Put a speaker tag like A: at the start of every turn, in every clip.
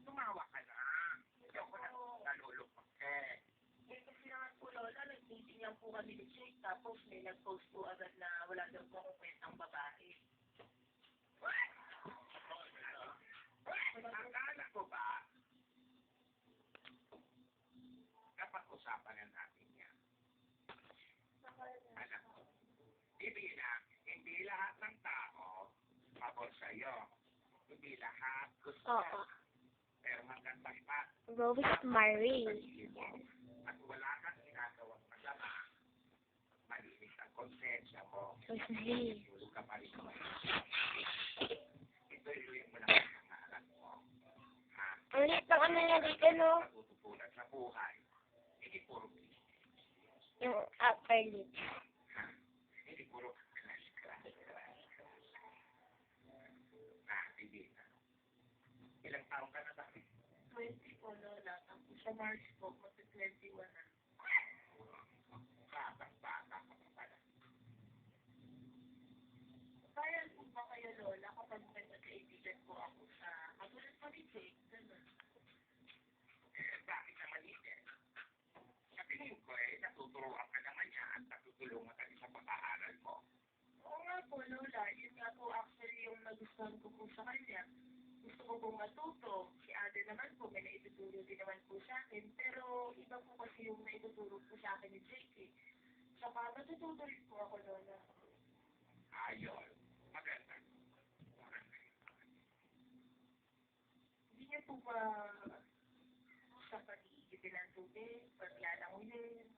A: Tumawa ka na. Hindi ako nalulukot eh. Eh, kasi naman po, Lola, nag-meeting lang po kami ni Jake, tapos may nag-post po agad na wala daw po akong kwentang babae. What? Akala ko ba, dapat usapan na natin yan. Alam ko, hindi lahat ng tao pabor sa'yo. Hindi lahat gusto.
B: Oo.
A: Pero magandang pa.
B: Rose Marie.
A: At wala kang ginagawang masama. Malinis ang konsensya mo.
B: Rose Marie.
A: Tulog ka pa rin mo. Ituloy mo lang ang pangalan mo. Ha?
B: Ang liit ng ano niya dito, no?
A: Matutupunan sa buhay. Hindi puro
B: Yung upper lip.
A: ha? Hindi puro hindi na. Ilang taong ka na ba? 20 po, Lola. Tapos sa March po, mag-21 na. Batang-bata ka pa pala. Kaya po ba kayo, Lola, kapag may magkaibigan po ako sa katulad po ni Jake, gano'n? Eh, bakit naman hindi? Sa tingin ko natuturuan ka naman niya at natutulungan ka sa pag-aaral mo. Oo nga po, Lola. Yun nga po actually yung nagustuhan ko po sa kanya. Gusto ko pong matuto. Si Ate naman po, may naituturo din naman po sa akin. Pero iba po kasi yung naituturo po sa akin ni Jake. Saka matututo rin po ako, Lola. Ayun. Maganda. Hindi niya po ba sa pag-iigipin ng tubig, paglalangunin?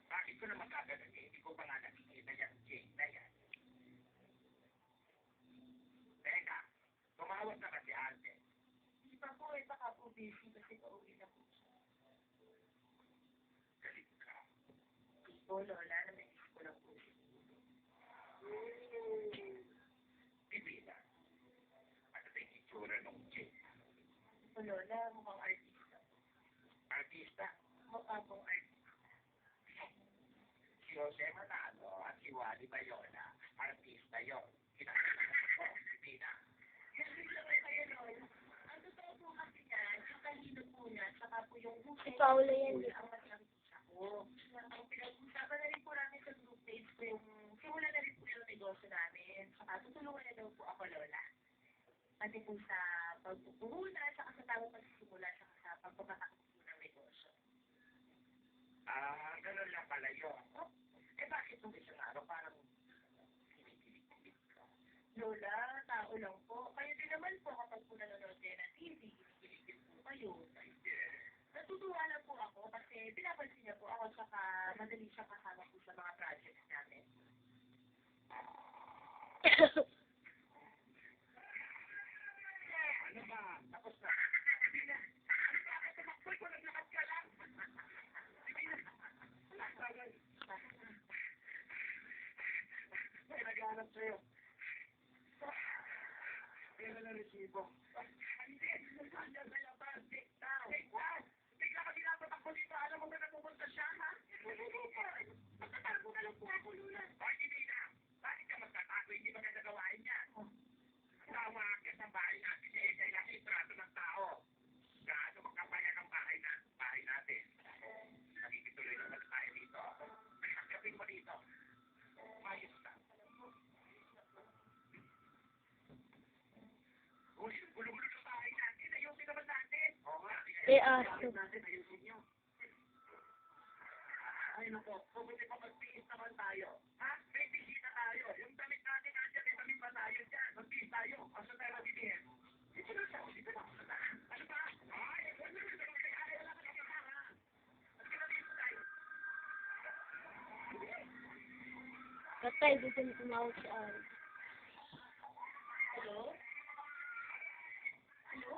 A: Bakit ko naman kagalang hindi ko pa nga nakikita yan, Jake, na yan. Teka, tumawag na kasi ate. Hindi pa po baka po busy kasi pauwi na po siya. Galit ka. Hindi po, Lola, namiss ko lang po siya. Bibila. Ano ba yung itsura ng Jake? O Lola, mukhang artista. Artista? Mukha pong artista. Si Jose Manalo at si Wally Bayona, artista yun. Kinakasama ko, Bibila. Kasi sabay kayo, Lola. Ang totoo po kasi yan, yung kanino po niya, saka po yung husay.
B: Paula yan.
A: Ang masarap ko. Ang pinag-usapan na rin po namin sa group page ko yung simula na rin po yung negosyo namin. Saka tutulungan na daw po ako, Lola. Pati po sa pagpupuhunan, saka sa tamang pagsisimula, saka sa pagpapatakot po ng negosyo. Ganun lang pala yun. Oh, eh bakit nung isang araw parang kinikilig ka? Lola, tao lang po. Kayo din naman po kapag po nanonood kayo ng TV, kinikilig din po kayo. Natutuwa lang po ako kasi pinapansin niya po ako saka madali siya kasama po sa mga projects namin. Ano ba? Tapos na. Hindi na. Bakit tumakboy ko? Naglakad ka lang. Hindi na. Wala bagay. May naghanap sa'yo. Kaya na resibo. Hindi. Nandiyan sa labas. Take down. Take down. Bigla ka pinapatakbo dito. Alam mo na napupunta siya, ha? Magtatago na lang po ako, Lula. Ay, hindi na. Bakit ka magtatago? Hindi ba ka gawain yan? Tawa ka sa bahay natin eh. Kailangan itrato ng tao. Gaano magkapaya ng bahay natin. Nakikituloy naman tayo dito. Kapit mo dito. Mayos na. Gulo-gulo sa bahay natin. Ayusin naman natin. Oo nga.
B: Ayusin
A: natin. Ayusin nyo. Ay, naku. Pumunti pa mag-tiis naman tayo. Ha? May bisita tayo. Yung damit natin nandiyan, may damit pa tayo dyan. Mag-tiis tayo. Asa tayo magbibigyan? Dito na siya. Dito na. Ano ba? Ay, wala na siya. Ay, wala ka na ha. Ano ka na dito tayo?
B: Patay, dito na tumawag si Ari.
A: Hello? Hello?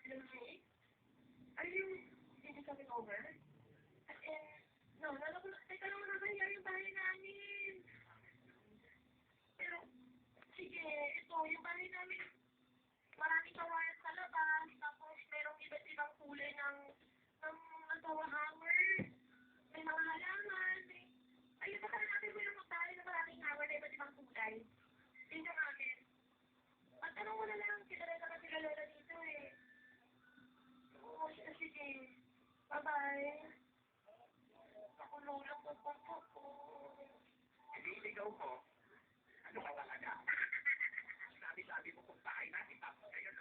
A: Hello, Jake? Are you coming over? No, teka lang nakakaya yung bahay namin. Pero, sige, ito, yung bahay namin, maraming kawayan sa labas, tapos merong iba't ibang kulay ng nagawa hanger, may mga halaman, ayun, baka natin mo yung magbahay na maraming hanger na iba't ibang kulay.
B: Tanong mo na lang, kilala naman sila lola dito eh. Oo, sige. Bye-bye. Ako lola ko po.
A: Nililigaw mo. Ano ka talaga? Sabi-sabi mo kung bakit natin tapos kayo